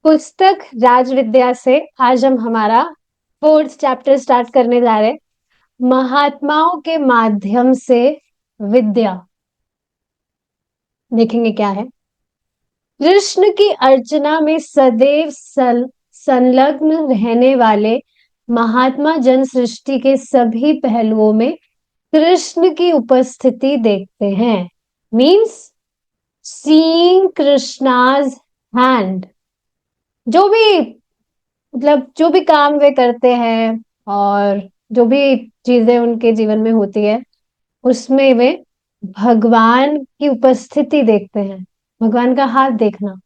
पुस्तक राज विद्या से आज हम हमारा फोर्थ चैप्टर स्टार्ट करने जा रहे हैं। महात्माओं के माध्यम से विद्या। देखेंगे क्या है। कृष्ण की अर्चना में सदैव संलग्न रहने वाले महात्मा जन सृष्टि के सभी पहलुओं में कृष्ण की उपस्थिति देखते हैं। Means seeing Krishna's hand. जो भी जो भी काम वे करते हैं और जो भी चीजें उनके जीवन में होती है उसमें वे भगवान की उपस्थिति देखते हैं। भगवान का हाथ देखना।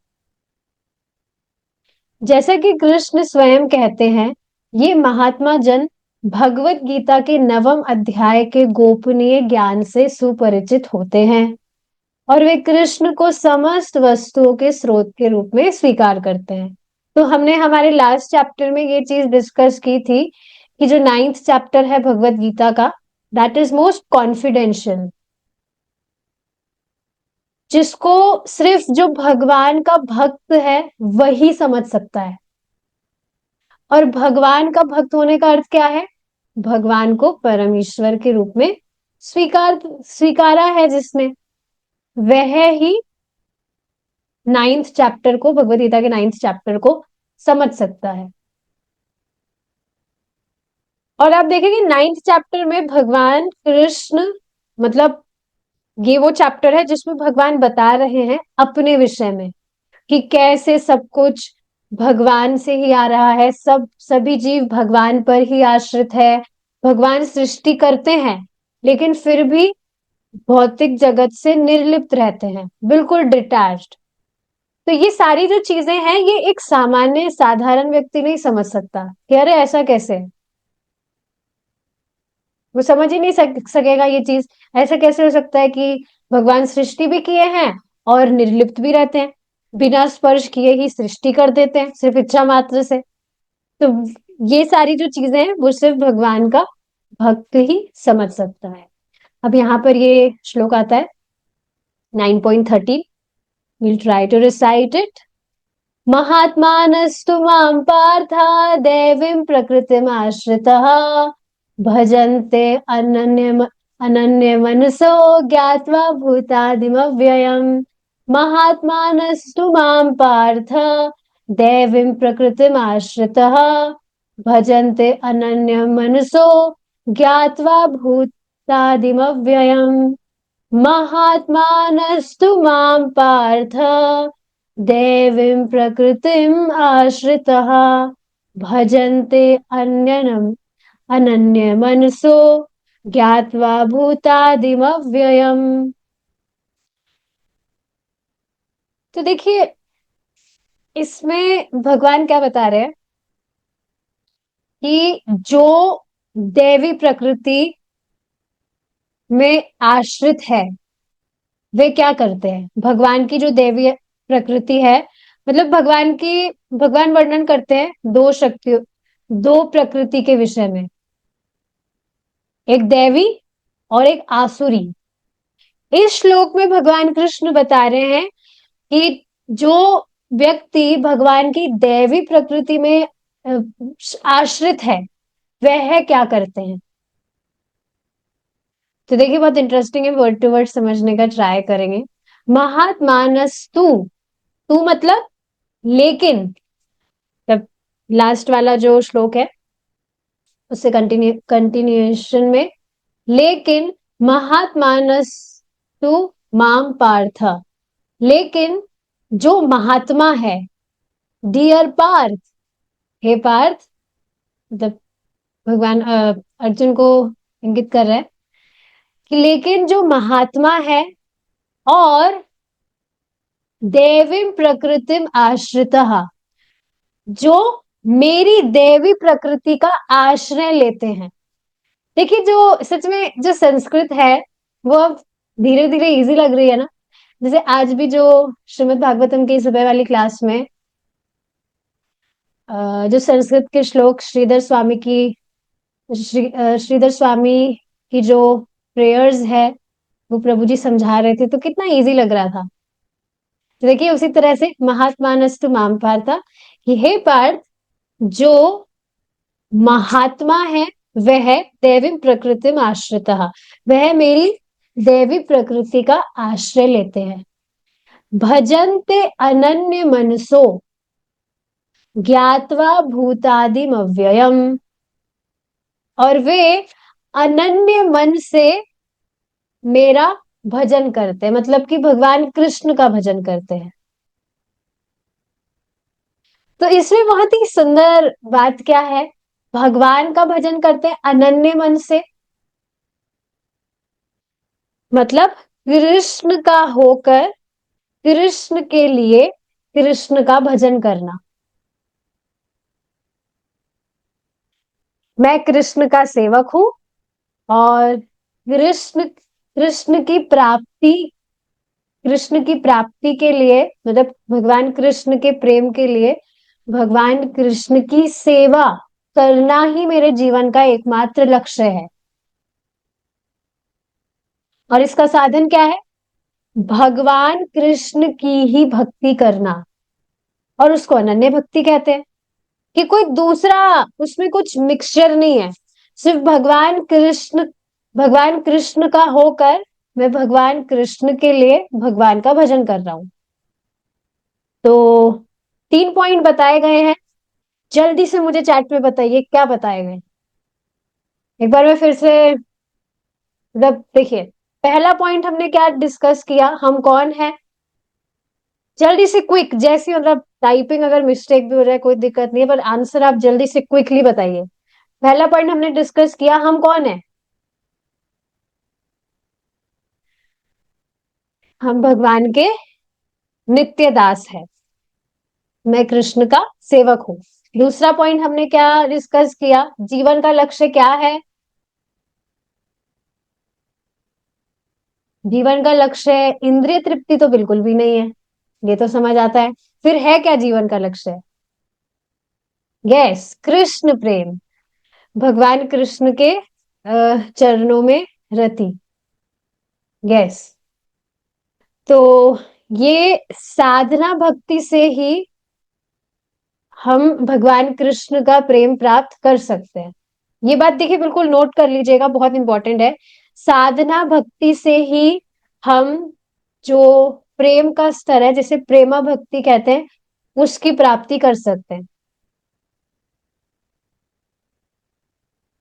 जैसा कि कृष्ण स्वयं कहते हैं, ये महात्मा जन भगवत गीता के नवम अध्याय के गोपनीय ज्ञान से सुपरिचित होते हैं और वे कृष्ण को समस्त वस्तुओं के स्रोत के रूप में स्वीकार करते हैं। तो हमने हमारे लास्ट चैप्टर में ये चीज डिस्कस की थी कि जो 9th चैप्टर है भगवत गीता का, दैट इज मोस्ट कॉन्फिडेंशियल, जिसको सिर्फ जो भगवान का भक्त है वही समझ सकता है। और भगवान का भक्त होने का अर्थ क्या है? भगवान को परमेश्वर के रूप में स्वीकारा है जिसने, वह ही 9th चैप्टर को, भगवत गीता के 9th चैप्टर को समझ सकता है। और आप देखेंगे 9th चैप्टर में भगवान कृष्ण, मतलब ये वो चैप्टर है जिसमें भगवान बता रहे हैं अपने विषय में कि कैसे सब कुछ भगवान से ही आ रहा है, सभी जीव भगवान पर ही आश्रित है। भगवान सृष्टि करते हैं लेकिन फिर भी भौतिक जगत से निर्लिप्त रहते हैं, बिल्कुल डिटैच्ड। तो ये सारी जो चीजें हैं ये एक सामान्य साधारण व्यक्ति नहीं समझ सकता कि अरे ऐसा कैसे। वो समझ ही नहीं सकेगा ये चीज। ऐसा कैसे हो सकता है कि भगवान सृष्टि भी किए हैं और निर्लिप्त भी रहते हैं, बिना स्पर्श किए ही सृष्टि कर देते हैं सिर्फ इच्छा मात्र से। तो ये सारी जो चीजें हैं वो सिर्फ भगवान का भक्त ही समझ सकता है। अब यहाँ पर ये श्लोक आता है 9.13। Will try to recite it. महात्मानस्तु मां पार्था देवीं प्रकृतिमाश्रितः भजन्ते अनन्यमनसो ज्ञात्वा भूतादिमव्ययम्। महात्मानस्तु मां पार्थ देवीं प्रकृतिमाश्रितः भजन्ते अनन्यमनसो ज्ञात्वा भूतादिमव्ययम्। महात्मानस्तु मां पार्थ देवीं प्रकृतिम् आश्रितः भजन्ते अनन्यमनसो ज्ञात्वा भूतादिमव्ययम्। तो देखिए इसमें भगवान क्या बता रहे हैं कि जो देवी प्रकृति में आश्रित है वे क्या करते हैं। भगवान की जो देवी प्रकृति है, मतलब भगवान वर्णन करते हैं दो शक्तियों, दो प्रकृति के विषय में, एक दैवी और एक आसुरी। इस श्लोक में भगवान कृष्ण बता रहे हैं कि जो व्यक्ति भगवान की दैवी प्रकृति में आश्रित है वह क्या करते हैं। तो देखिए बहुत इंटरेस्टिंग है, वर्ड टू वर्ड समझने का ट्राई करेंगे। महात्मानस्तु, तू मतलब लेकिन, जब लास्ट वाला जो श्लोक है उससे कंटिन्यूएशन में, लेकिन महात्मानस्तु माम पार्थ, लेकिन जो महात्मा है, डियर पार्थ, हे पार्थ, मतलब भगवान अर्जुन को इंगित कर रहा है कि लेकिन जो महात्मा है और देवीं प्रकृतिम आश्रितः, जो मेरी देवी प्रकृति का आश्रय लेते हैं। देखिए जो सच में जो संस्कृत है वो अब धीरे धीरे इजी लग रही है ना। जैसे आज भी जो श्रीमद् भागवतम की सुबह वाली क्लास में जो संस्कृत के श्लोक श्रीधर स्वामी की जो प्रेयर्स है वो प्रभु जी समझा रहे थे तो कितना इजी लग रहा था। तो देखिए उसी तरह से महात्मानस्तु माम पार्थ, कि हे पार्थ, जो महात्मा है वह दैवी प्रकृति में आश्रितः, वह मेरी दैवी प्रकृति का आश्रय लेते हैं। भजन्ते अनन्य मनसो ज्ञात्वा भूतादिम अव्ययम, और वे अनन्य मन से मेरा भजन करते हैं, मतलब कि भगवान कृष्ण का भजन करते हैं। तो इसमें बहुत ही सुंदर बात क्या है, भगवान का भजन करते हैं अनन्य मन से, मतलब कृष्ण का होकर कृष्ण के लिए कृष्ण का भजन करना। मैं कृष्ण का सेवक हूं, और कृष्ण कृष्ण की प्राप्ति कृष्ण की प्राप्ति के लिए, मतलब भगवान कृष्ण के प्रेम के लिए भगवान कृष्ण की सेवा करना ही मेरे जीवन का एकमात्र लक्ष्य है। और इसका साधन क्या है, भगवान कृष्ण की ही भक्ति करना, और उसको अनन्य भक्ति कहते हैं, कि कोई दूसरा उसमें कुछ मिक्सचर नहीं है, सिर्फ भगवान कृष्ण का होकर मैं भगवान कृष्ण के लिए भगवान का भजन कर रहा हूं। तो 3 पॉइंट बताए गए हैं, जल्दी से मुझे चैट में बताइए क्या बताए गए। एक बार मैं फिर से, मतलब देखिए, पहला पॉइंट हमने क्या डिस्कस किया, हम कौन है, जल्दी से क्विक, जैसी मतलब टाइपिंग अगर मिस्टेक भी हो जाए कोई दिक्कत नहीं है, पर आंसर आप जल्दी से क्विकली बताइए। पहला पॉइंट हमने डिस्कस किया, हम कौन है, हम भगवान के नित्य दास है, मैं कृष्ण का सेवक हूं। दूसरा पॉइंट हमने क्या डिस्कस किया, जीवन का लक्ष्य क्या है, जीवन का लक्ष्य इंद्रिय तृप्ति तो बिल्कुल भी नहीं है, ये तो समझ आता है। फिर है क्या जीवन का लक्ष्य, यस, कृष्ण प्रेम, भगवान कृष्ण के चरणों में रति, यस। तो ये साधना भक्ति से ही हम भगवान कृष्ण का प्रेम प्राप्त कर सकते हैं। ये बात देखिए बिल्कुल नोट कर लीजिएगा, बहुत इंपॉर्टेंट है। साधना भक्ति से ही हम जो प्रेम का स्तर है, जिसे प्रेमा भक्ति कहते हैं, उसकी प्राप्ति कर सकते हैं।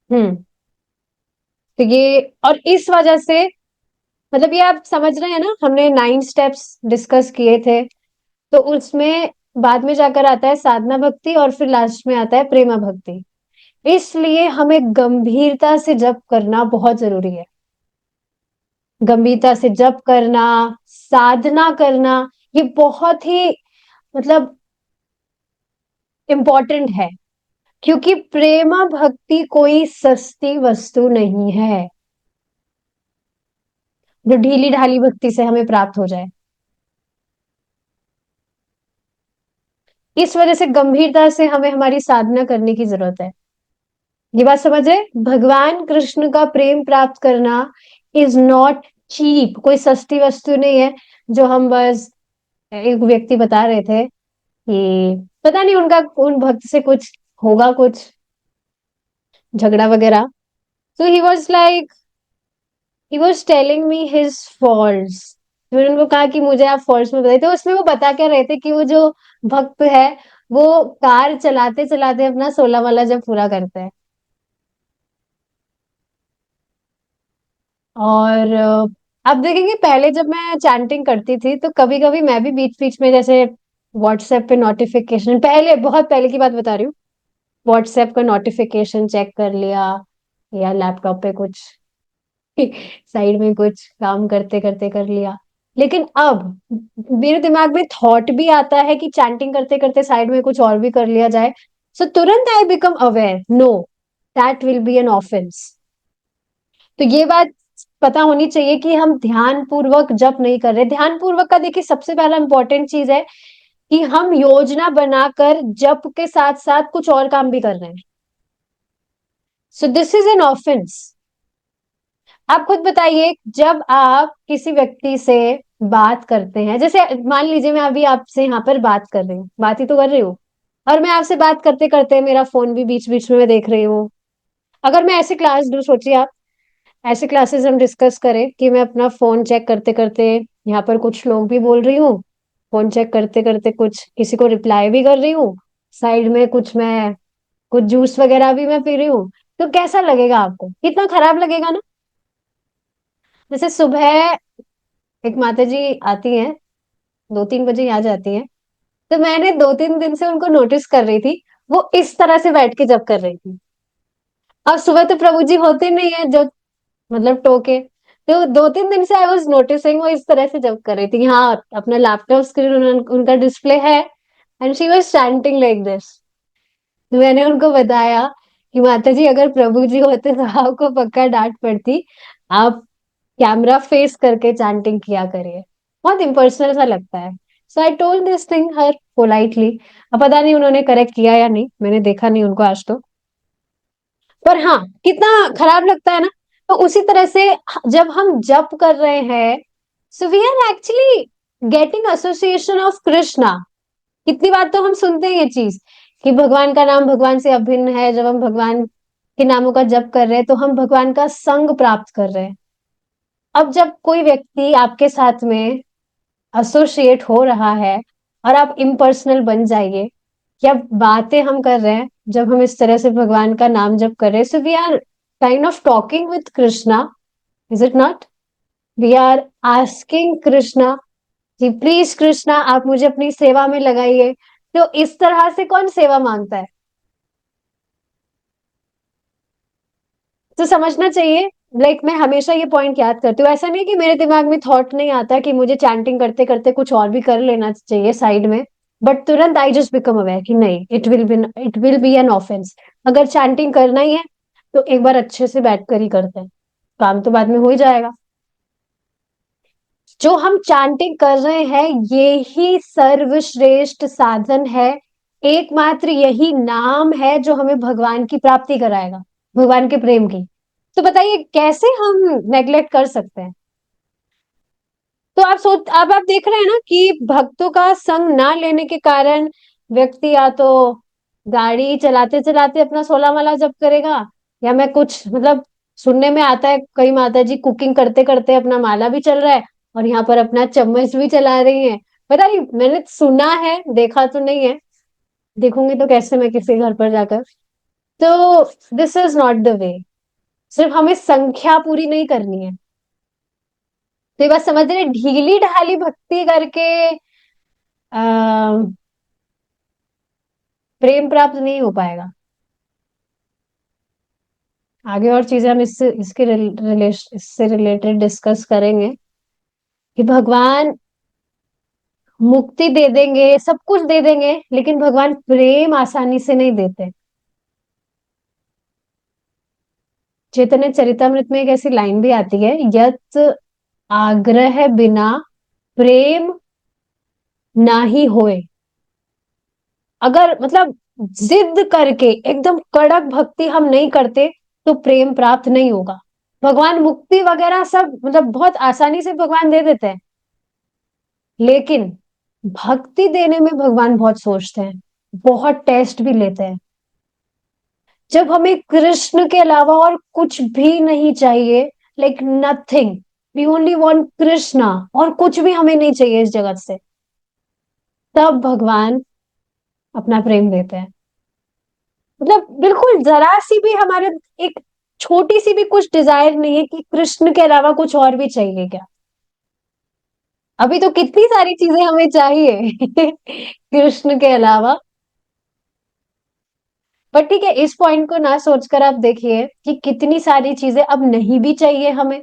हम्म। तो ये, और इस वजह से, मतलब ये आप समझ रहे हैं ना, हमने 9 स्टेप्स डिस्कस किए थे, तो उसमें बाद में जाकर आता है साधना भक्ति, और फिर लास्ट में आता है प्रेमा भक्ति। इसलिए हमें गंभीरता से जप करना बहुत जरूरी है, गंभीरता से जप करना, साधना करना, ये बहुत ही, मतलब इम्पोर्टेंट है, क्योंकि प्रेमा भक्ति कोई सस्ती वस्तु नहीं है जो ढीली ढाली भक्ति से हमें प्राप्त हो जाए। इस वजह से गंभीरता से हमें हमारी साधना करने की जरूरत है। ये बात समझे, भगवान कृष्ण का प्रेम प्राप्त करना इज नॉट चीप, कोई सस्ती वस्तु नहीं है जो हम बस, एक व्यक्ति बता रहे थे कि पता नहीं उनका उन भक्त से कुछ होगा, कुछ झगड़ा वगैरह, तो he was telling me his faults. मैंने उनको कहा कि मुझे आप फॉल्ट्स में बताइए, तो उसमें वो बता क्या रहे थे कि वो जो भक्त है वो कार चलाते चलाते अपना 16 वाला जब पूरा करते हैं। और अब देखेंगे, पहले जब मैं चैंटिंग करती थी तो कभी कभी मैं भी बीच बीच में, जैसे व्हाट्सएप पे नोटिफिकेशन, पहले बहुत पहले की बात बता रही हूँ, व्हाट्सएप का नोटिफिकेशन चेक कर लिया, या लैपटॉप पे कुछ साइड में कुछ काम करते करते कर लिया। लेकिन अब मेरे दिमाग में थॉट भी आता है कि चैंटिंग करते करते साइड में कुछ और भी कर लिया जाए, सो तुरंत I become aware, no, that will be an offence. तो ये बात पता होनी चाहिए कि हम ध्यान पूर्वक जप नहीं कर रहे। ध्यान पूर्वक का देखिए सबसे पहला इंपॉर्टेंट चीज है कि हम योजना बनाकर जप के साथ साथ कुछ और काम भी कर रहे हैं, so this is an offence. आप खुद बताइए, जब आप किसी व्यक्ति से बात करते हैं, जैसे मान लीजिए मैं अभी आपसे यहाँ पर बात कर रही हूँ, बात ही तो कर रही हूँ, और मैं आपसे बात करते करते मेरा फोन भी बीच बीच में मैं देख रही हूँ। अगर मैं ऐसे क्लास लूँ, सोचिए आप, ऐसे क्लासेस हम डिस्कस करें कि मैं अपना फोन चेक करते करते यहाँ पर कुछ लोग भी बोल रही हूँ, फोन चेक करते करते कुछ किसी को रिप्लाई भी कर रही हूँ, साइड में कुछ जूस वगैरह भी मैं पी रही हूँ, तो कैसा लगेगा आपको? कितना खराब लगेगा ना। जैसे सुबह एक माता जी आती हैं, 2-3 बजे आ जाती हैं, तो मैंने 2-3 दिन से उनको नोटिस कर रही थी, वो इस तरह से बैठ के जब कर रही थी। अब सुबह तो प्रभु जी होते नहीं है जो मतलब टोके, तो 2-3 दिन से आई वॉज नोटिसिंग वो इस तरह से जब कर रही थी। हाँ, अपना लैपटॉप स्क्रीन उनका डिस्प्ले है, and she was chanting like this. तो मैंने उनको बताया कि माता जी अगर प्रभु जी होते तो आपको पक्का डांट पड़ती, आप कैमरा फेस करके चैंटिंग किया करिए, बहुत इम्पर्सनल सा लगता है। So I told this thing her politely. अब पता नहीं उन्होंने करेक्ट किया या नहीं, मैंने देखा नहीं उनको आज तो, पर हाँ, कितना खराब लगता है ना। तो उसी तरह से जब हम जप कर रहे हैं, so we are actually getting association of Krishna. कितनी बार तो हम सुनते हैं ये चीज कि भगवान का नाम भगवान से अभिन्न है, जब हम भगवान के नामों का जप कर रहे हैं तो हम भगवान का संग प्राप्त कर रहे हैं। अब जब कोई व्यक्ति आपके साथ में एसोसिएट हो रहा है और आप इम्पर्सनल बन जाइए, क्या बातें हम कर रहे हैं जब हम इस तरह से भगवान का नाम जप कर रहे हैं, so we are kind of talking with Krishna, is it not? We are asking Krishna कि प्लीज कृष्णा आप मुझे अपनी सेवा में लगाइए। तो इस तरह से कौन सेवा मांगता है? तो समझना चाहिए। मैं हमेशा ये पॉइंट याद करती हूँ, ऐसा नहीं कि मेरे दिमाग में थॉट नहीं आता कि मुझे चैंटिंग करते करते कुछ और भी कर लेना चाहिए साइड में, बट तुरंत आई जस्ट बिकम अवेयर कि नहीं, it will be an offence. अगर चैंटिंग करना ही है तो एक बार अच्छे से बैठ कर ही करते हैं, काम तो बाद में हो ही जाएगा। जो हम चैंटिंग कर रहे हैं ये ही सर्वश्रेष्ठ साधन है, एकमात्र यही नाम है जो हमें भगवान की प्राप्ति कराएगा, भगवान के प्रेम की। तो बताइए कैसे हम नेग्लेक्ट कर सकते हैं? तो अब आप देख रहे हैं ना कि भक्तों का संग ना लेने के कारण व्यक्ति या तो गाड़ी चलाते चलाते अपना 16 माला जप करेगा, या मैं कुछ मतलब सुनने में आता है कई माता जी कुकिंग करते करते अपना माला भी चल रहा है और यहाँ पर अपना चम्मच भी चला रही हैं। पता नहीं, मैंने सुना है, देखा तो नहीं है, देखूंगी तो कैसे मैं किसी घर पर जाकर। तो this is not the way. सिर्फ हमें संख्या पूरी नहीं करनी है। तो ये बात समझ रहे, ढीली ढाली भक्ति करके आ, प्रेम प्राप्त नहीं हो पाएगा। आगे और चीजें हम इससे रिलेटेड डिस्कस करेंगे कि भगवान मुक्ति दे देंगे, सब कुछ दे देंगे, लेकिन भगवान प्रेम आसानी से नहीं देते। चैतन्य चरितमृत में एक ऐसी लाइन भी आती है, यत आग्रह बिना प्रेम ना ही होए। अगर मतलब जिद करके एकदम कड़क भक्ति हम नहीं करते तो प्रेम प्राप्त नहीं होगा। भगवान मुक्ति वगैरह सब मतलब बहुत आसानी से भगवान दे देते हैं, लेकिन भक्ति देने में भगवान बहुत सोचते हैं, बहुत टेस्ट भी लेते हैं। जब हमें कृष्ण के अलावा और कुछ भी नहीं चाहिए, like nothing, we only want Krishna, और कुछ भी हमें नहीं चाहिए इस जगत से, तब भगवान अपना प्रेम देते हैं। मतलब बिल्कुल जरा सी भी हमारे एक छोटी सी भी कुछ डिजायर नहीं है कि कृष्ण के अलावा कुछ और भी चाहिए क्या? अभी तो कितनी सारी चीजें हमें चाहिए कृष्ण के अलावा। पर ठीक है, इस पॉइंट को ना सोचकर आप देखिए कि कितनी सारी चीजें अब नहीं भी चाहिए हमें।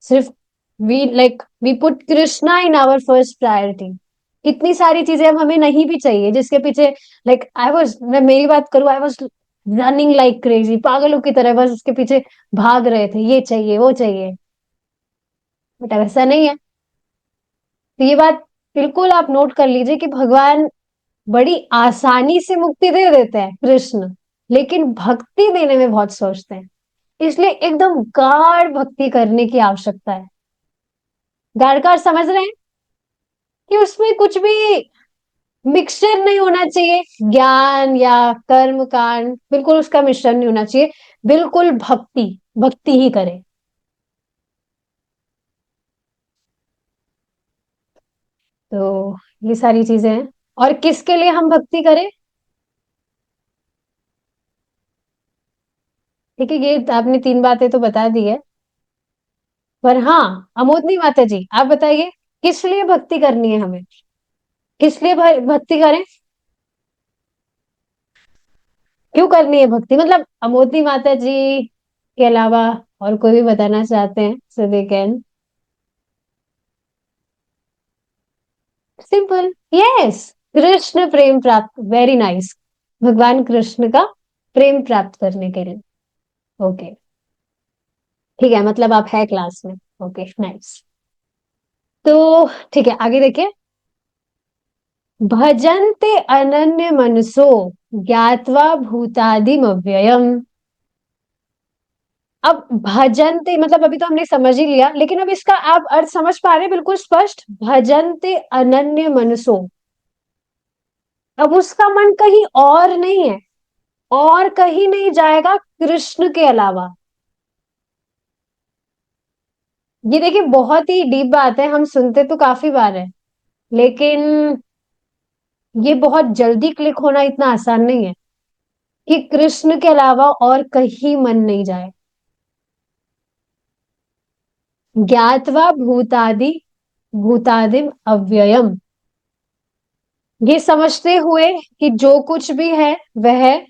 सिर्फ we put Krishna in our first priority. कितनी सारी चीजें अब हमें नहीं भी चाहिए जिसके पीछे, मैं मेरी बात करूं, I was running like crazy, पागलों की तरह बस उसके पीछे भाग रहे थे, ये चाहिए वो चाहिए, बट ऐसा नहीं है। तो ये बात बिल्कुल आप नोट कर लीजिए कि भगवान बड़ी आसानी से मुक्ति दे देते हैं कृष्ण, लेकिन भक्ति देने में बहुत सोचते हैं। इसलिए एकदम गाढ़ भक्ति करने की आवश्यकता है। गाढ़ का अर्थ समझ रहे हैं कि उसमें कुछ भी मिक्सचर नहीं होना चाहिए, ज्ञान या कर्म कांड बिल्कुल उसका मिश्रण नहीं होना चाहिए, बिल्कुल भक्ति, भक्ति ही करें। तो ये सारी चीजें हैं। और किसके लिए हम भक्ति करें? ठीक है, ये आपने तीन बातें तो बता दी है। पर हाँ, अमोदनी माता जी आप बताइए, किस लिए भक्ति करनी है हमें? किस लिए भक्ति करें? क्यों करनी है भक्ति, मतलब अमोदनी माता जी के अलावा और कोई भी बताना चाहते हैं, so they can. Simple, yes. Krishna प्रेम प्राप्त, वेरी नाइस। भगवान कृष्ण का प्रेम प्राप्त करने के लिए। ओके, ठीक है, मतलब आप है क्लास में। Okay, nice. तो ठीक है, आगे देखिए। भजन्ते अनन्य मनसो ज्ञात्वा भूतादिम अव्ययम। अब भजन्ते मतलब अभी तो हमने समझ ही लिया, लेकिन अब इसका आप अर्थ समझ पा रहे हैं बिल्कुल स्पष्ट? भजन्ते अनन्य मनसो, अब उसका मन कहीं और नहीं है, और कहीं नहीं जाएगा कृष्ण के अलावा। ये देखिए बहुत ही डीप बात है, हम सुनते तो काफी बार है, लेकिन ये बहुत जल्दी क्लिक होना इतना आसान नहीं है कि कृष्ण के अलावा और कहीं मन नहीं जाए। ज्ञातवा भूतादि, भूतादिम अव्ययम, ये समझते हुए कि जो कुछ भी है वह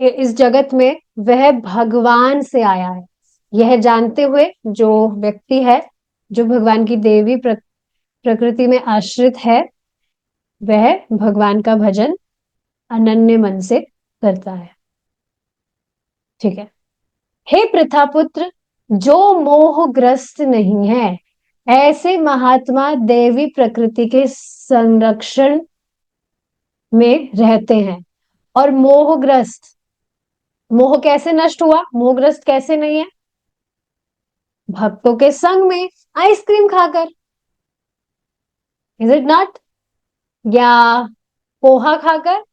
इस जगत में वह भगवान से आया है, यह जानते हुए जो व्यक्ति है, जो भगवान की देवी प्रकृति में आश्रित है, वह भगवान का भजन अनन्य मन से करता है। ठीक है। हे प्रथापुत्र, जो मोहग्रस्त नहीं है, ऐसे महात्मा देवी प्रकृति के संरक्षण में रहते हैं। और मोहग्रस्त, मोह कैसे नष्ट हुआ, मोहग्रस्त कैसे नहीं है? भक्तों के संग में, आइसक्रीम खाकर, इज इट नॉट? या पोहा खाकर।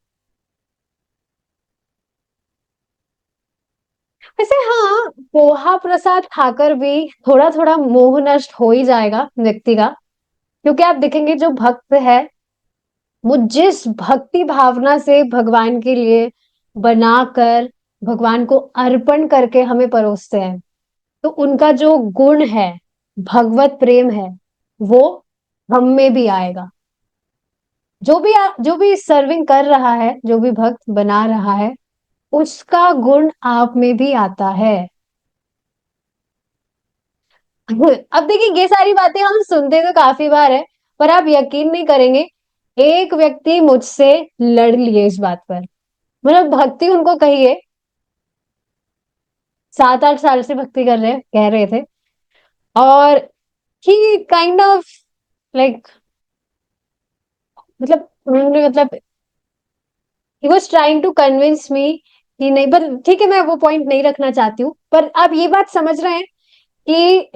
वैसे हाँ, पोहा प्रसाद खाकर भी थोड़ा थोड़ा मोह नष्ट हो ही जाएगा व्यक्ति का, क्योंकि आप देखेंगे जो भक्त है वो जिस भक्ति भावना से भगवान के लिए बनाकर, भगवान को अर्पण करके हमें परोसते हैं, तो उनका जो गुण है, भगवत प्रेम है, वो हम में भी आएगा। जो भी सर्विंग कर रहा है, जो भी भक्त बना रहा है, उसका गुण आप में भी आता है। अब देखिए, ये सारी बातें हम सुनते तो काफी बार है, पर आप यकीन नहीं करेंगे, एक व्यक्ति मुझसे लड़ लिए इस बात पर। मतलब भक्ति उनको कहिए, 7-8 साल से भक्ति कर रहे हैं, कह रहे थे। और ही काइंड ऑफ लाइक, मतलब उन्होंने मतलब he was trying to convince me कि नहीं, पर ठीक है, मैं वो पॉइंट नहीं रखना चाहती हूँ। पर आप ये बात समझ रहे हैं कि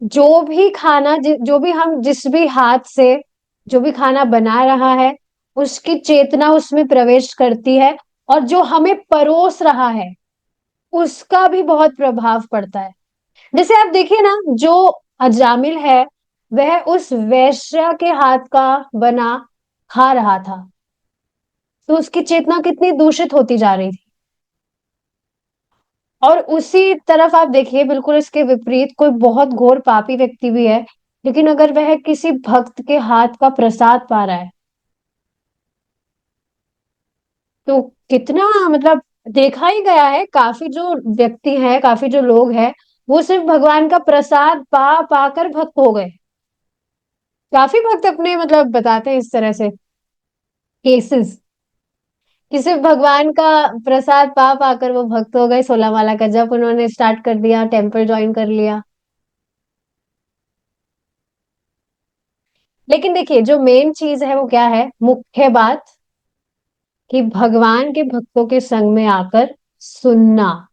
जो भी खाना जो भी हम जिस भी हाथ से जो भी खाना बना रहा है, उसकी चेतना उसमें प्रवेश करती है, और जो हमें परोस रहा है उसका भी बहुत प्रभाव पड़ता है। जैसे आप देखिए ना, जो अजामिल है वह उस वैश्या के हाथ का बना खा रहा था, तो उसकी चेतना कितनी दूषित होती जा रही थी। और उसी तरफ आप देखिए, बिल्कुल इसके विपरीत कोई बहुत घोर पापी व्यक्ति भी है, लेकिन अगर वह किसी भक्त के हाथ का प्रसाद पा रहा है, तो कितना मतलब, देखा ही गया है, काफी जो व्यक्ति हैं, काफी जो लोग हैं, वो सिर्फ भगवान का प्रसाद पा पाकर भक्त हो गए। काफी भक्त अपने मतलब बताते हैं इस तरह से केसेस, कि सिर्फ भगवान का प्रसाद पा पाकर वो भक्त हो गए, 16 माला का जप उन्होंने स्टार्ट कर दिया, टेम्पल ज्वाइन कर लिया। लेकिन देखिए, जो मेन चीज है वो क्या है, मुख्य बात, कि भगवान के भक्तों के संग में आकर सुनना।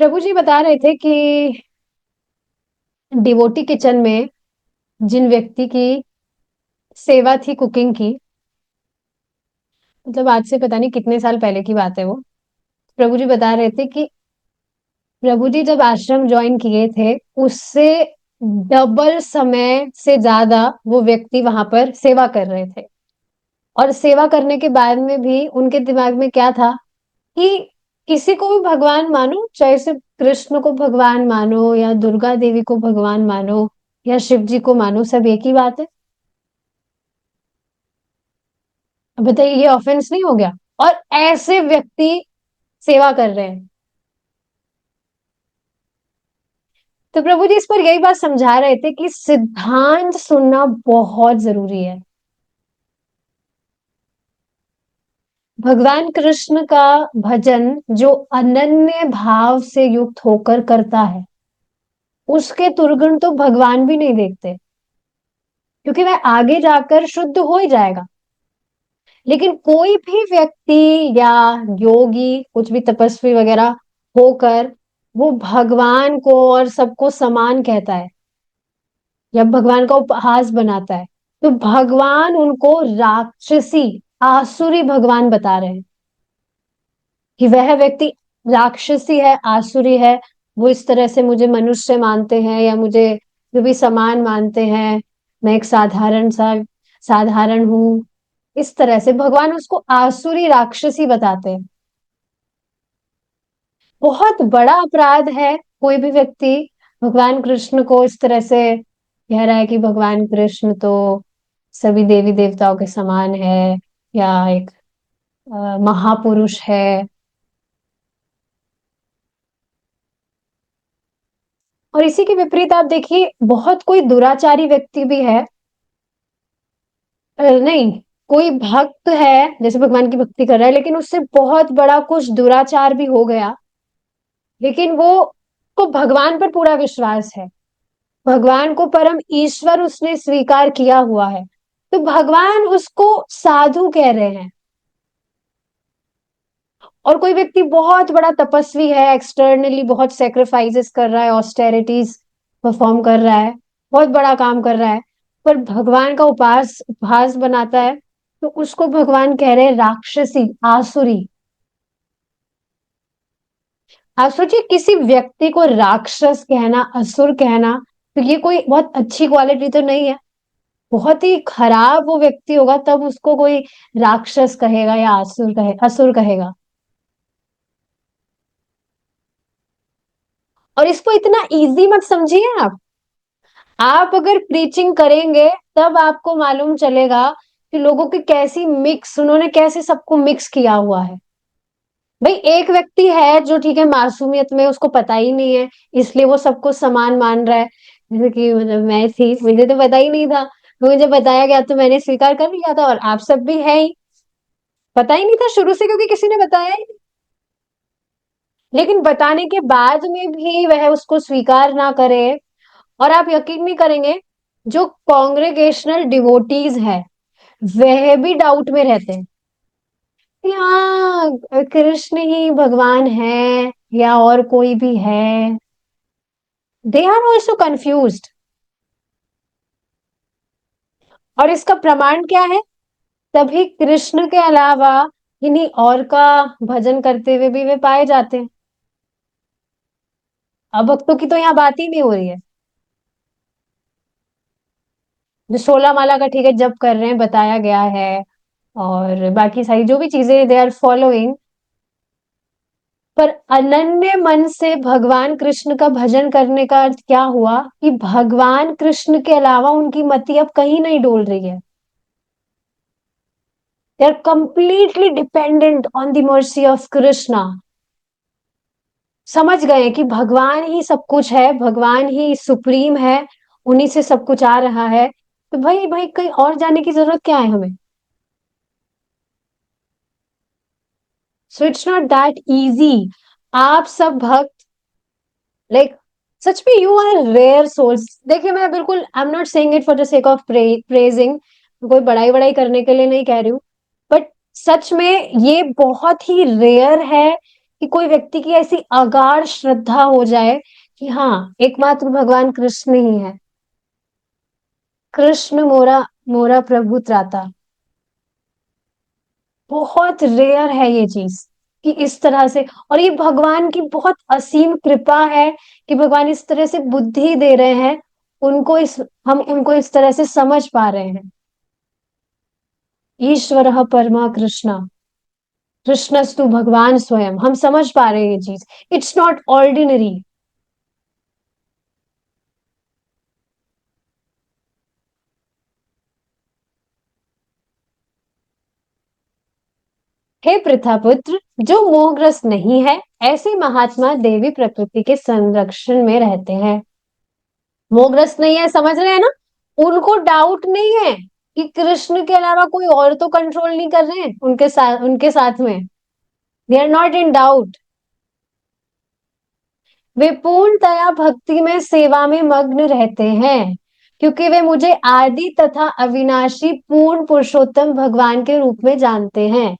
प्रभु जी बता रहे थे कि डिवोटी किचन में जिन व्यक्ति की सेवा थी कुकिंग की, मतलब आज से पता नहीं कितने साल पहले की बात है वो। प्रभु जी बता रहे थे कि प्रभु जी जब आश्रम ज्वाइन किए थे, उससे डबल समय से ज्यादा वो व्यक्ति वहां पर सेवा कर रहे थे। और सेवा करने के बाद में भी उनके दिमाग में क्या था कि किसी को भी भगवान मानो, चाहे सिर्फ कृष्ण को भगवान मानो या दुर्गा देवी को भगवान मानो या शिव जी को मानो, सब एक ही बात है। अब बताइए, ये ऑफेंस नहीं हो गया? और ऐसे व्यक्ति सेवा कर रहे हैं। तो प्रभु जी इस पर यही बात समझा रहे थे कि सिद्धांत सुनना बहुत जरूरी है। भगवान कृष्ण का भजन जो अनन्य भाव से युक्त होकर करता है, उसके दुर्गुण तो भगवान भी नहीं देखते, क्योंकि वह आगे जाकर शुद्ध हो ही जाएगा। लेकिन कोई भी व्यक्ति या योगी, कुछ भी तपस्वी वगैरह होकर वो भगवान को और सबको समान कहता है या भगवान का उपहास बनाता है, तो भगवान उनको राक्षसी, आसुरी भगवान बता रहे हैं कि वह व्यक्ति राक्षसी है, आसुरी है। वो इस तरह से मुझे मनुष्य मानते हैं या मुझे जो भी समान मानते हैं, मैं एक साधारण हूं, इस तरह से भगवान उसको आसुरी राक्षसी बताते हैं। बहुत बड़ा अपराध है कोई भी व्यक्ति भगवान कृष्ण को इस तरह से कह रहा है कि भगवान कृष्ण तो सभी देवी देवताओं के समान है या एक महापुरुष है। और इसी के विपरीत आप देखिए, बहुत कोई दुराचारी व्यक्ति भी है, नहीं, कोई भक्त है जैसे भगवान की भक्ति कर रहा है, लेकिन उससे बहुत बड़ा कुछ दुराचार भी हो गया, लेकिन वो को भगवान पर पूरा विश्वास है, भगवान को परम ईश्वर उसने स्वीकार किया हुआ है, तो भगवान उसको साधु कह रहे हैं। और कोई व्यक्ति बहुत बड़ा तपस्वी है, एक्सटर्नली बहुत सेक्रीफाइसेस कर रहा है, ऑस्टेरिटीज परफॉर्म कर रहा है, बहुत बड़ा काम कर रहा है, पर भगवान का उपहास बनाता है, तो उसको भगवान कह रहे हैं राक्षसी, आसुरी। आप सोचिए, किसी व्यक्ति को राक्षस कहना, असुर कहना, तो ये कोई बहुत अच्छी क्वालिटी तो नहीं है। बहुत ही खराब वो व्यक्ति होगा तब उसको कोई राक्षस कहेगा या असुर कहेगा। और इसको इतना इजी मत समझिए आप अगर प्रीचिंग करेंगे तब आपको मालूम चलेगा कि लोगों की कैसी मिक्स, उन्होंने कैसे सबको मिक्स किया हुआ है। भाई एक व्यक्ति है जो ठीक है, मासूमियत में उसको पता ही नहीं है, इसलिए वो सबको समान मान रहा है। जैसे कि मतलब मैं थी, मुझे तो पता ही नहीं था, मुझे जब बताया गया तो मैंने स्वीकार कर लिया था, और आप सब भी है ही, पता ही नहीं था शुरू से क्योंकि किसी ने बताया ही नहीं। लेकिन बताने के बाद में भी वह उसको स्वीकार ना करे, और आप यकीन नहीं करेंगे, जो कॉन्ग्रेगेशनल डिवोटीज है वह भी डाउट में रहते हैं कि हाँ, कृष्ण ही भगवान है या और कोई भी है। They are also confused. और इसका प्रमाण क्या है? तभी कृष्ण के अलावा इन्हीं और का भजन करते हुए भी वे पाए जाते हैं। अब भक्तों की तो यहाँ बात ही नहीं हो रही है। जो 16 माला का ठीक है जप कर रहे हैं, बताया गया है, और बाकी सारी जो भी चीजें दे आर फॉलोइंग, पर अनन्य मन से भगवान कृष्ण का भजन करने का अर्थ क्या हुआ कि भगवान कृष्ण के अलावा उनकी मति अब कहीं नहीं डोल रही है। They are completely dependent on the mercy of Krishna. समझ गए कि भगवान ही सब कुछ है, भगवान ही सुप्रीम है, उन्हीं से सब कुछ आ रहा है, तो भाई भाई कहीं और जाने की जरूरत क्या है हमें? So it's not that easy. आप सब भक्त, लाइक, सच में यू आर रेयर सोल्स। देखिए, मैं बिल्कुल I am not saying it for the sake of praising, कोई बड़ाई बड़ाई करने के लिए नहीं कह रही हूँ, बट सच में ये बहुत ही रेयर है कि कोई व्यक्ति की ऐसी अगाध श्रद्धा हो जाए कि हाँ, एकमात्र भगवान कृष्ण ही है। कृष्ण मोरा, मोरा प्रभु त्राता। बहुत रेयर है ये चीज कि इस तरह से, और ये भगवान की बहुत असीम कृपा है कि भगवान इस तरह से बुद्धि दे रहे हैं उनको, इस हम उनको इस तरह से समझ पा रहे हैं। ईश्वरः परमा कृष्ण, कृष्णस्तु भगवान स्वयं, हम समझ पा रहे हैं ये चीज। It's not ordinary. हे प्रथापुत्र, जो मोहग्रस्त नहीं है, ऐसे महात्मा देवी प्रकृति के संरक्षण में रहते हैं। मोहग्रस्त नहीं है, समझ रहे हैं ना? उनको डाउट नहीं है कि कृष्ण के अलावा कोई और तो कंट्रोल नहीं कर रहे हैं उनके साथ में। They are not in doubt. वे पूर्णतया भक्ति में सेवा में मग्न रहते हैं, क्योंकि वे मुझे आदि तथा अविनाशी पूर्ण पुरुषोत्तम भगवान के रूप में जानते हैं।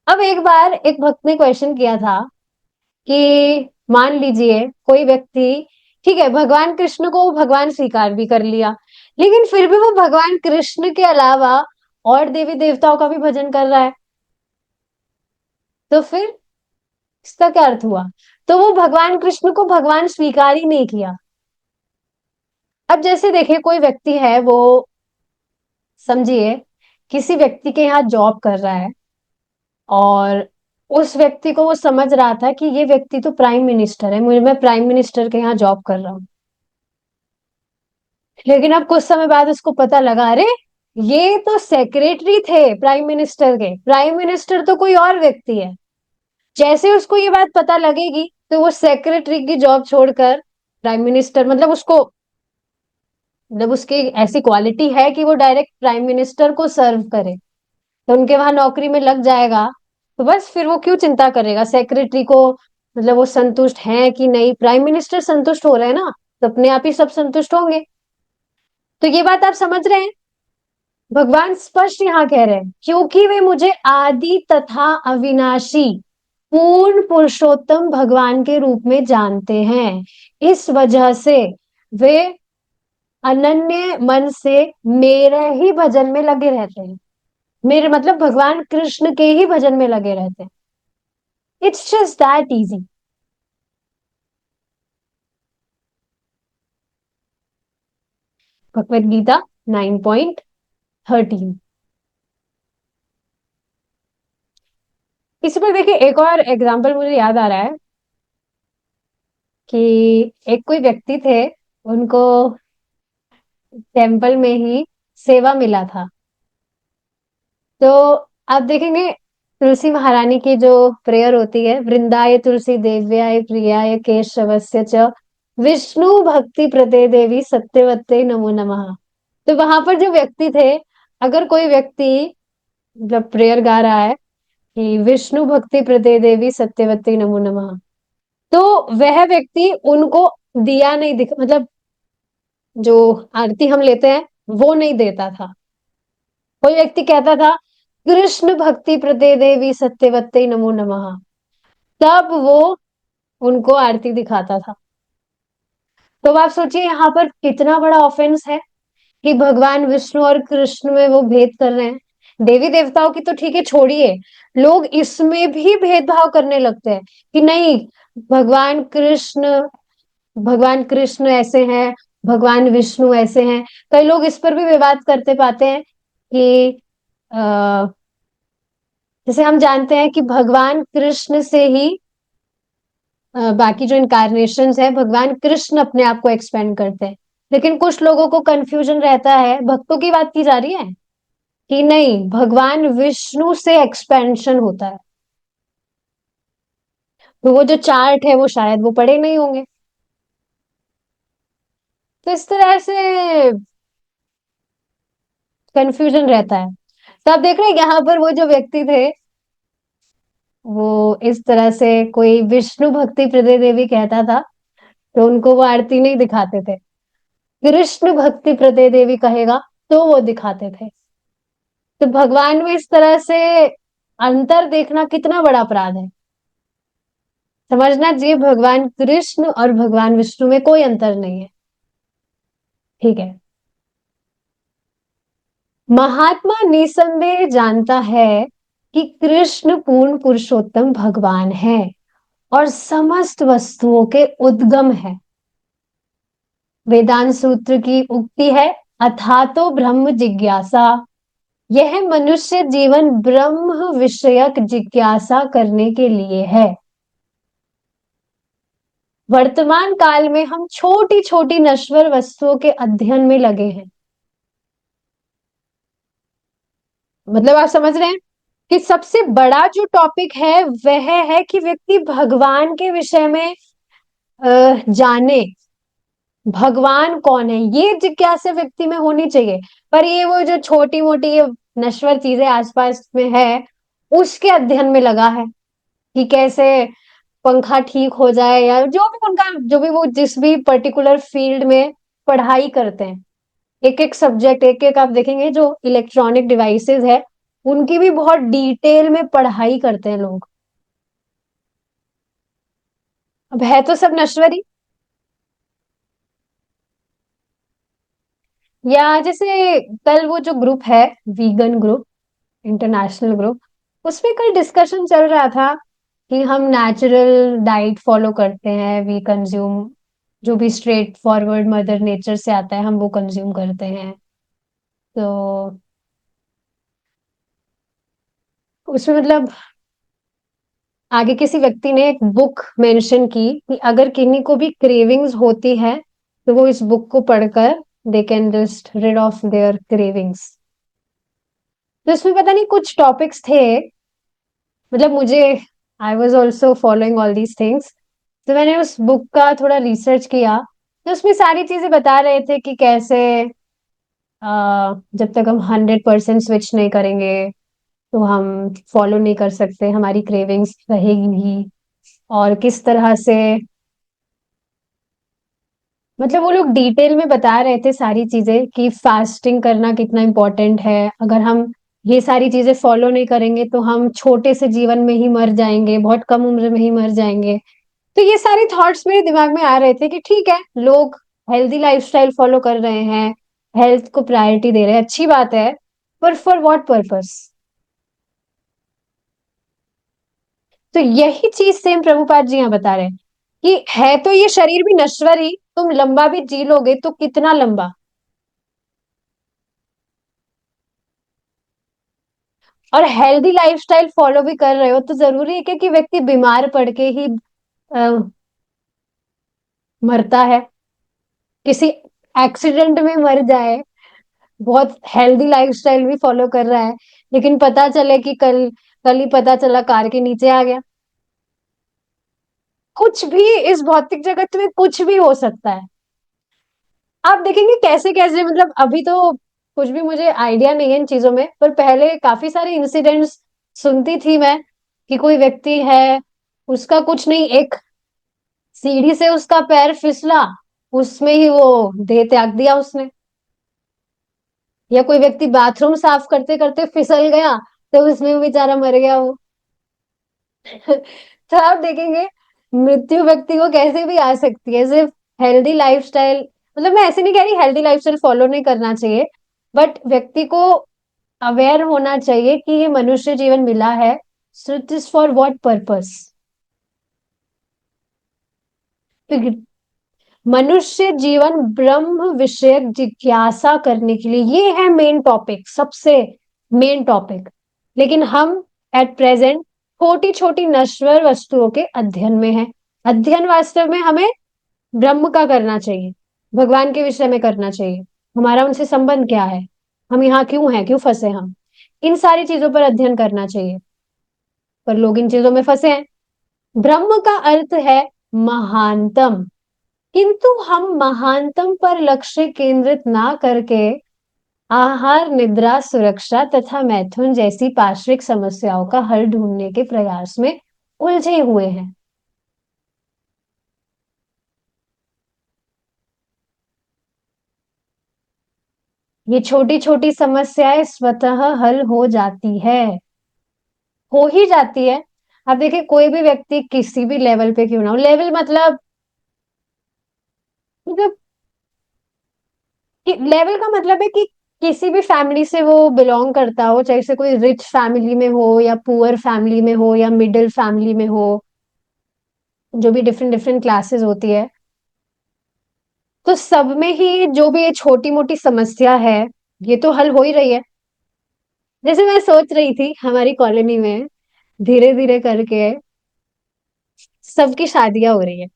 अब एक बार एक भक्त ने क्वेश्चन किया था कि मान लीजिए कोई व्यक्ति, ठीक है, भगवान कृष्ण को वो भगवान स्वीकार भी कर लिया, लेकिन फिर भी वो भगवान कृष्ण के अलावा और देवी देवताओं का भी भजन कर रहा है, तो फिर इसका क्या अर्थ हुआ? तो वो भगवान कृष्ण को भगवान स्वीकार ही नहीं किया। अब जैसे देखिए कोई व्यक्ति है, वो समझिए किसी व्यक्ति के यहाँ जॉब कर रहा है, और उस व्यक्ति को वो समझ रहा था कि ये व्यक्ति तो प्राइम मिनिस्टर है, मुझे, मैं प्राइम मिनिस्टर के यहाँ जॉब कर रहा हूँ। लेकिन अब कुछ समय बाद उसको पता लगा, अरे ये तो सेक्रेटरी थे प्राइम मिनिस्टर के, प्राइम मिनिस्टर तो कोई और व्यक्ति है। जैसे उसको ये बात पता लगेगी तो वो सेक्रेटरी की जॉब छोड़कर प्राइम मिनिस्टर, मतलब उसकी ऐसी क्वालिटी है कि वो डायरेक्ट प्राइम मिनिस्टर को सर्व करे, तो उनके वहां नौकरी में लग जाएगा। तो बस फिर वो क्यों चिंता करेगा सेक्रेटरी को, मतलब वो संतुष्ट है कि नहीं, प्राइम मिनिस्टर संतुष्ट हो रहे हैं ना, तो अपने आप ही सब संतुष्ट होंगे। तो ये बात आप समझ रहे हैं? भगवान स्पष्ट यहाँ कह रहे हैं, क्योंकि वे मुझे आदि तथा अविनाशी पूर्ण पुरुषोत्तम भगवान के रूप में जानते हैं, इस वजह से वे अनन्य मन से मेरे ही भजन में लगे रहते हैं। मेरे मतलब भगवान कृष्ण के ही भजन में लगे रहते हैं। It's just that easy. Bhagavad Gita 9.13। इस पर देखिए एक और एग्जाम्पल मुझे याद आ रहा है कि एक कोई व्यक्ति थे, उनको टेम्पल में ही सेवा मिला था। तो आप देखेंगे तुलसी महारानी की जो प्रेयर होती है, वृंदाय तुलसी देव्याय प्रियाय केशवस्य च विष्णु भक्ति प्रदे देवी सत्यवते नमो नमः। तो वहां पर जो व्यक्ति थे, अगर कोई व्यक्ति मतलब प्रेयर गा रहा है कि विष्णु भक्ति प्रदे देवी सत्यवती नमो नमः, तो वह व्यक्ति उनको दिया नहीं दिख, मतलब जो आरती हम लेते हैं वो नहीं देता था। कोई व्यक्ति कहता था कृष्ण भक्ति प्रदे देवी सत्यवते नमो नमः, तब वो उनको आरती दिखाता था। तो अब आप सोचिए यहाँ पर कितना बड़ा ऑफेंस है कि भगवान विष्णु और कृष्ण में वो भेद कर रहे हैं। देवी देवताओं की तो ठीक है, छोड़िए, लोग इसमें भी भेदभाव करने लगते हैं कि नहीं, भगवान कृष्ण भगवान कृष्ण ऐसे हैं, भगवान विष्णु ऐसे हैं। कई लोग इस पर भी विवाद करते पाते हैं कि आ, जैसे हम जानते हैं कि भगवान कृष्ण से ही बाकी जो इनकारनेशन है, भगवान कृष्ण अपने आप को एक्सपेंड करते हैं। लेकिन कुछ लोगों को कंफ्यूजन रहता है, भक्तों की बात की जा रही है, कि नहीं, भगवान विष्णु से एक्सपेंशन होता है। तो वो जो चार्ट है वो शायद वो पढ़े नहीं होंगे। तो इस तरह से कंफ्यूजन रहता है। तो आप देख रहे हैं यहाँ पर वो जो व्यक्ति थे, वो इस तरह से कोई विष्णु भक्ति प्रदे देवी कहता था, तो उनको वो आरती नहीं दिखाते थे। कृष्ण भक्ति प्रदे देवी कहेगा तो वो दिखाते थे। तो भगवान में इस तरह से अंतर देखना कितना बड़ा अपराध है। समझना चाहिए भगवान कृष्ण और भगवान विष्णु में कोई अंतर नहीं है। ठीक है। महात्मा निसंदेह जानता है कि कृष्ण पूर्ण पुरुषोत्तम भगवान है और समस्त वस्तुओं के उद्गम है। वेदांत सूत्र की उक्ति है, अथा तो ब्रह्म जिज्ञासा। यह मनुष्य जीवन ब्रह्म विषयक जिज्ञासा करने के लिए है। वर्तमान काल में हम छोटी छोटी नश्वर वस्तुओं के अध्ययन में लगे हैं। मतलब आप समझ रहे हैं कि सबसे बड़ा जो टॉपिक है वह है कि व्यक्ति भगवान के विषय में जाने, भगवान कौन है ये जिज्ञासा व्यक्ति में होनी चाहिए। पर ये वो जो छोटी मोटी ये नश्वर चीजें आसपास में है उसके अध्ययन में लगा है कि कैसे पंखा ठीक हो जाए, या जो भी उनका जो भी वो जिस भी पर्टिकुलर फील्ड में पढ़ाई करते हैं, एक एक सब्जेक्ट, एक एक आप देखेंगे जो इलेक्ट्रॉनिक डिवाइसेस है उनकी भी बहुत डिटेल में पढ़ाई करते हैं लोग। अब है तो सब नश्वरी। या जैसे कल वो जो ग्रुप है, वीगन ग्रुप, इंटरनेशनल ग्रुप, उसमें कल डिस्कशन चल रहा था कि हम नेचुरल डाइट फॉलो करते हैं, वी कंज्यूम जो भी स्ट्रेट फॉरवर्ड मदर नेचर से आता है हम वो कंज्यूम करते हैं। तो उसमें मतलब आगे किसी व्यक्ति ने एक बुक मेंशन की कि अगर किन्हीं को भी क्रेविंग्स होती है तो वो इस बुक को पढ़कर they can just rid of their cravings. तो इसमें पता नहीं कुछ टॉपिक्स थे, मतलब मुझे, I was also following all these things, तो मैंने उस बुक का थोड़ा रिसर्च किया। तो उसमें सारी चीजें बता रहे थे कि कैसे जब तक हम 100% स्विच नहीं करेंगे तो हम फॉलो नहीं कर सकते, हमारी क्रेविंग्स रहेगी ही। और किस तरह से, मतलब वो लोग डिटेल में बता रहे थे सारी चीजें कि फास्टिंग करना कितना इम्पोर्टेंट है। अगर हम ये सारी चीजें फॉलो नहीं करेंगे तो हम छोटे से जीवन में ही मर जाएंगे, बहुत कम उम्र में ही मर जाएंगे। तो ये सारे थॉट्स मेरे दिमाग में आ रहे थे कि ठीक है, लोग हेल्दी लाइफस्टाइल फॉलो कर रहे हैं, हेल्थ को प्रायोरिटी दे रहे हैं, अच्छी बात है, पर फॉर व्हाट पर्पस। तो यही चीज सेम प्रभुपाद जी यहाँ बता रहे हैं कि है तो ये शरीर भी नश्वर ही, तुम लंबा भी जी लोगे तो कितना लंबा। और हेल्दी लाइफस्टाइल फॉलो भी कर रहे हो तो जरूरी है क्या कि व्यक्ति बीमार पड़ के ही अ, मरता है, किसी एक्सीडेंट में मर जाए, बहुत हेल्दी लाइफस्टाइल भी फॉलो कर रहा है लेकिन पता चले कि कल कल ही पता चला कार के नीचे आ गया। कुछ भी इस भौतिक जगत में कुछ भी हो सकता है। आप देखेंगे कैसे कैसे, मतलब अभी तो कुछ भी मुझे आइडिया नहीं है इन चीजों में, पर पहले काफी सारे इंसिडेंट्स सुनती थी मैं कि कोई व्यक्ति है, उसका कुछ नहीं, एक सीढ़ी से उसका पैर फिसला, उसमें ही वो देह त्याग दिया उसने। या कोई व्यक्ति बाथरूम साफ करते करते फिसल गया तो उसमें बेचारा मर गया वो। तो आप देखेंगे मृत्यु व्यक्ति को कैसे भी आ सकती है, सिर्फ हेल्दी लाइफस्टाइल, मतलब मैं ऐसे नहीं कह रही हेल्दी लाइफस्टाइल फॉलो नहीं करना चाहिए, बट व्यक्ति को अवेयर होना चाहिए कि ये मनुष्य जीवन मिला है, so it is for what purpose. मनुष्य जीवन ब्रह्म विषयक जिज्ञासा करने के लिए, ये है मेन टॉपिक, सबसे मेन टॉपिक। लेकिन हम एट प्रेजेंट छोटी छोटी नश्वर वस्तुओं के अध्ययन में है। अध्ययन वास्तव में हमें ब्रह्म का करना चाहिए, भगवान के विषय में करना चाहिए, हमारा उनसे संबंध क्या है, हम यहाँ क्यों हैं, क्यों फंसे हम, इन सारी चीजों पर अध्ययन करना चाहिए। पर लोग इन चीजों में फंसे हैं। ब्रह्म का अर्थ है महानतम, किंतु हम महानतम पर लक्ष्य केंद्रित ना करके आहार, निद्रा, सुरक्षा तथा मैथुन जैसी पार्श्विक समस्याओं का हल ढूंढने के प्रयास में उलझे हुए हैं। ये छोटी छोटी समस्याएं स्वतः हल हो जाती है, हो ही जाती है। अब देखिए, कोई भी व्यक्ति किसी भी लेवल पे क्यों ना हो, लेवल मतलब कि लेवल का मतलब है कि किसी भी फैमिली से वो बिलोंग करता हो, चाहे से कोई रिच फैमिली में हो या पुअर फैमिली में हो या मिडिल फैमिली में हो, जो भी डिफरेंट डिफरेंट क्लासेस होती है, तो सब में ही जो भी ये छोटी मोटी समस्या है, ये तो हल हो ही रही है। जैसे मैं सोच रही थी, हमारी कॉलोनी में धीरे धीरे करके सबकी शादियां हो रही है,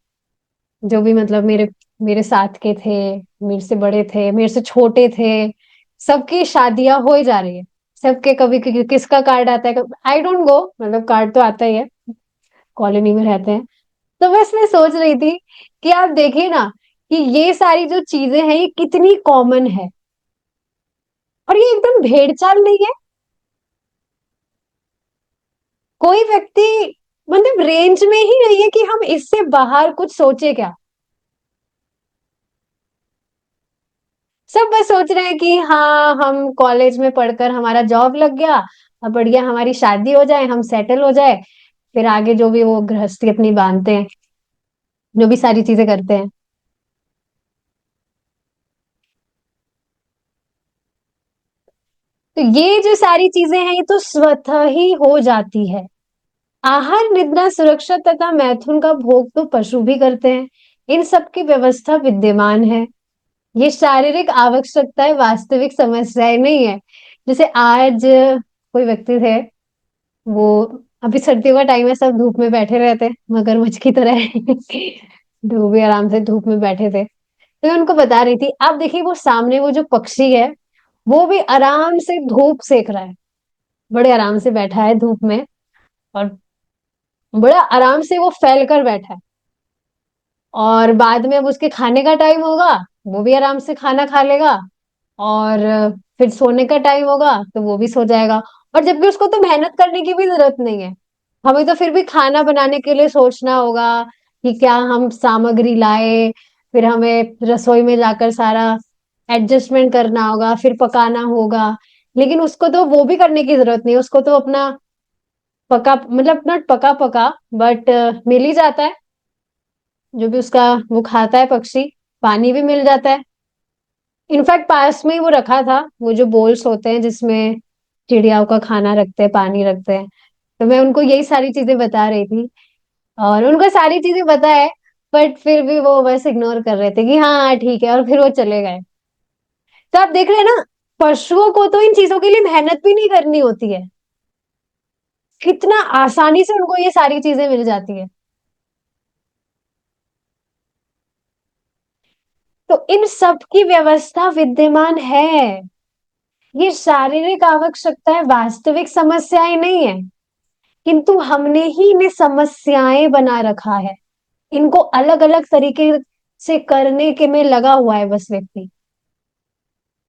जो भी मतलब मेरे मेरे साथ के थे, मेरे से बड़े थे, मेरे से छोटे थे, सबकी शादियां हो ही जा रही है। सबके कभी किसका कार्ड आता है, आई डोंट गो, मतलब कार्ड तो आता ही है, कॉलोनी में रहते हैं। तो बस मैं सोच रही थी कि आप देखिए ना, कि ये सारी जो चीजें हैं ये कितनी कॉमन है, और ये एकदम भेड़चाल नहीं है। कोई व्यक्ति मतलब रेंज में ही नहीं है कि हम इससे बाहर कुछ सोचे क्या। सब बस सोच रहे हैं कि हाँ, हम कॉलेज में पढ़कर हमारा जॉब लग गया, अब बढ़िया हमारी शादी हो जाए, हम सेटल हो जाए, फिर आगे जो भी वो गृहस्थी अपनी बांधते हैं, जो भी सारी चीजें करते हैं। तो ये जो सारी चीजें हैं, ये तो स्वतः ही हो जाती है। आहार, निद्रा, सुरक्षा तथा मैथुन का भोग तो पशु भी करते हैं। इन सब की व्यवस्था विद्यमान है। ये शारीरिक आवश्यकताएं वास्तविक समस्याएं नहीं है। जैसे आज कोई व्यक्ति थे, वो अभी सर्दियों का टाइम है, सब धूप में बैठे रहते हैं मगरमच्छ की तरह धूप भी आराम से धूप में बैठे थे। तो मैं उनको बता रही थी, आप देखिए वो सामने वो जो पक्षी है, वो भी आराम से धूप सेक रहा है, बड़े आराम से बैठा है धूप में, और बड़ा आराम से वो फैल कर बैठा है। और बाद में अब उसके खाने का टाइम होगा, वो भी आराम से खाना खा लेगा, और फिर सोने का टाइम होगा तो वो भी सो जाएगा। और जबकि उसको तो मेहनत करने की भी जरूरत नहीं है। हमें तो फिर भी खाना बनाने के लिए सोचना होगा कि क्या हम सामग्री लाए, फिर हमें रसोई में जाकर सारा एडजस्टमेंट करना होगा, फिर पकाना होगा। लेकिन उसको तो वो भी करने की जरूरत नहीं है, उसको तो अपना पका, मतलब नॉट पका पका, बट मिल ही जाता है, जो भी उसका वो खाता है पक्षी, पानी भी मिल जाता है। इनफैक्ट पास में ही वो रखा था, वो जो बोल्स होते हैं जिसमें चिड़ियाओं का खाना रखते हैं, पानी रखते हैं। तो मैं उनको यही सारी चीजें बता रही थी, और उनको सारी चीजें पता है, बट फिर भी वो बस इग्नोर कर रहे थे कि हाँ हाँ, ठीक है, और फिर वो चले गए। तो आप देख रहे हैं ना, पशुओं को तो इन चीजों के लिए मेहनत भी नहीं करनी होती है, कितना आसानी से उनको ये सारी चीजें मिल जाती है। तो इन सब की व्यवस्था विद्यमान है। ये शारीरिक आवश्यकताएं वास्तविक समस्याएं नहीं है, किंतु हमने ही इन्हें समस्याएं बना रखा है। इनको अलग अलग तरीके से करने के में लगा हुआ है बस व्यक्ति।